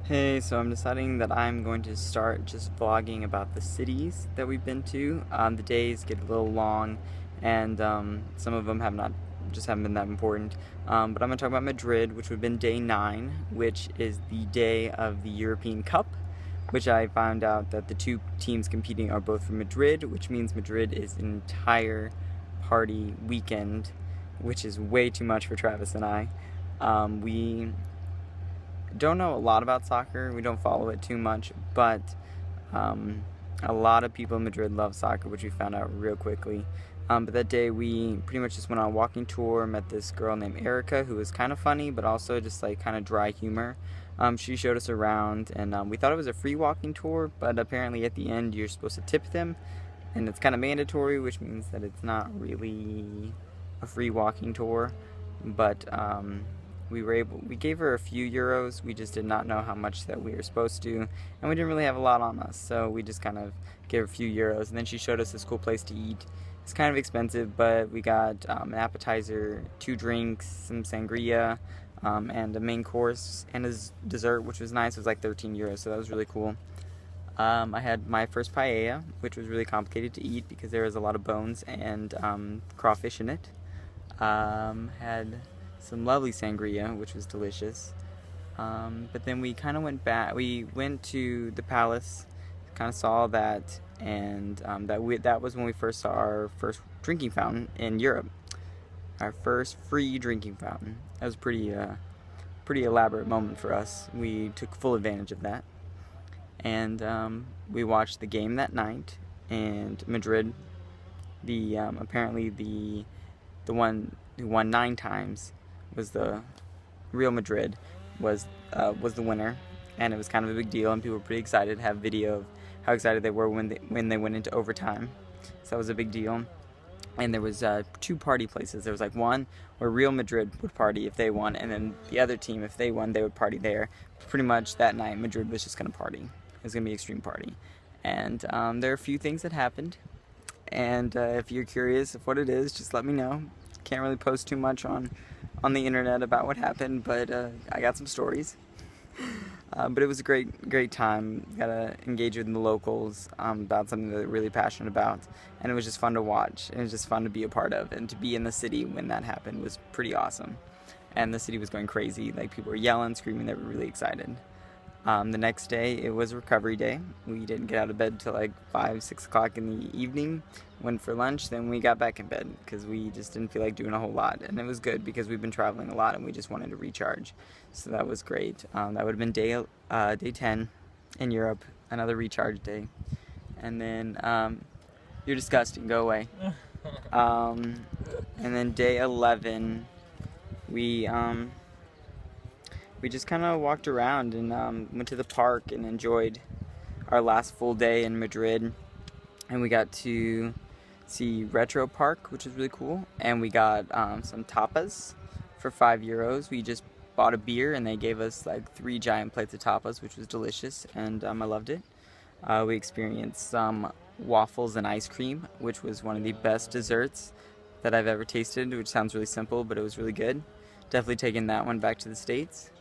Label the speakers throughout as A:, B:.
A: Hey, so I'm deciding that I'm going to start just vlogging about the cities that we've been to. The days get a little long, and some of them haven't been that important. But I'm going to talk about Madrid, which would have been day 9, which is the day of the European Cup, which I found out that the two teams competing are both from Madrid, which means Madrid is an entire party weekend, which is way too much for Travis and I. We don't know a lot about soccer. We don't follow it too much, but um, a lot of people in Madrid love soccer, which we found out real quickly. But that day we pretty much just went on a walking tour, met this girl named Erica who was kind of funny, but also just like kind of dry humor. She showed us around, and we thought it was a free walking tour, but apparently at the end you're supposed to tip them, and it's kind of mandatory, which means that it's not really a free walking tour. But we gave her a few euros. We just did not know how much that we were supposed to, and we didn't really have a lot on us, so we just kind of gave her a few euros. And then she showed us this cool place to eat. It's kind of expensive, but we got an appetizer, 2 drinks, some sangria, and a main course and a dessert, which was nice. It was like 13 euros, so that was really cool. I had my first paella, which was really complicated to eat because there was a lot of bones and crawfish in it. Had some lovely sangria, which was delicious. But then we kind of went back. We went to the palace, kind of saw that, and that was when we first saw our first drinking fountain in Europe. Our first free drinking fountain. That was pretty elaborate moment for us. We took full advantage of that, and we watched the game that night. And Madrid, apparently the one who won 9 times was the Real Madrid was the winner, and it was kind of a big deal, and people were pretty excited to have video of how excited they were when they went into overtime. So that was a big deal. And there was 2 party places. There was like one where Real Madrid would party if they won, and then the other team, if they won, they would party there. Pretty much that night Madrid was just going to party. It was going to be extreme party. And there are a few things that happened, and if you're curious of what it is, just let me know. Can't really post too much on the internet about what happened, but I got some stories. But it was a great time. Got to engage with the locals about something that they're really passionate about, and it was just fun to watch. And it was just fun to be a part of, and to be in the city when that happened was pretty awesome. And the city was going crazy. Like, people were yelling, screaming. They were really excited. The next day, it was recovery day. We didn't get out of bed till like 5, 6 o'clock in the evening. Went for lunch, then we got back in bed because we just didn't feel like doing a whole lot. And it was good because we've been traveling a lot and we just wanted to recharge. So that was great. That would have been day 10 in Europe, another recharge day. And then, you're disgusting, go away. And then day 11, we just kind of walked around and went to the park and enjoyed our last full day in Madrid. And we got to see Retro Park, which was really cool. And we got some tapas for 5 euros. We just bought a beer and they gave us like 3 giant plates of tapas, which was delicious, and I loved it. We experienced some waffles and ice cream, which was one of the best desserts that I've ever tasted, which sounds really simple, but it was really good. Definitely taking that one back to the States.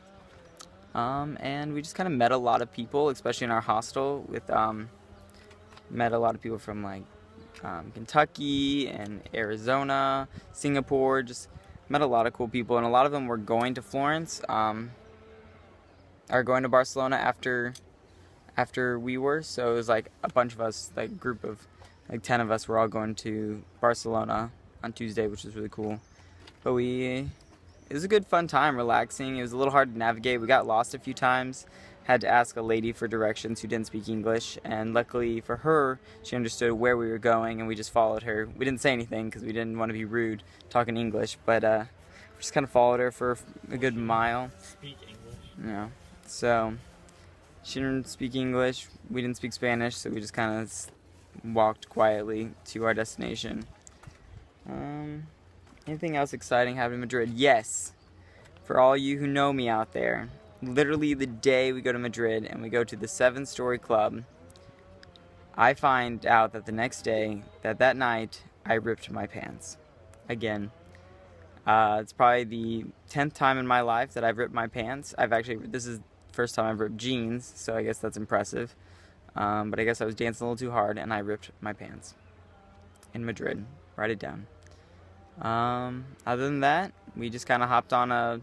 A: And we just kind of met a lot of people, especially in our hostel. Met a lot of people from like Kentucky and Arizona, Singapore. Just met a lot of cool people, and a lot of them were going to Florence, or going to Barcelona after we were. So it was like a bunch of us, like a group of like 10 of us, were all going to Barcelona on Tuesday, which was really cool. But it was a good fun time, relaxing. It was a little hard to navigate. We got lost a few times. Had to ask a lady for directions who didn't speak English, and luckily for her, she understood where we were going, and we just followed her. We didn't say anything because we didn't want to be rude talking English, but we just kind of followed her for a good mile.
B: Speak English.
A: Yeah. So she didn't speak English. We didn't speak Spanish, so we just kind of walked quietly to our destination. Anything else exciting happened in Madrid? Yes. For all you who know me out there, literally the day we go to Madrid and we go to the 7-story club, I find out that the next day, that night, I ripped my pants. Again. It's probably the 10th time in my life that I've ripped my pants. This is first time I've ripped jeans, so I guess that's impressive. But I guess I was dancing a little too hard and I ripped my pants in Madrid. Write it down. Other than that, we just kind of hopped on a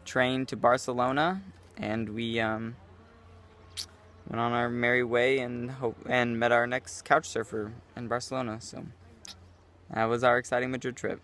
A: train to Barcelona, and we went on our merry way and met our next couch surfer in Barcelona. So that was our exciting Madrid trip.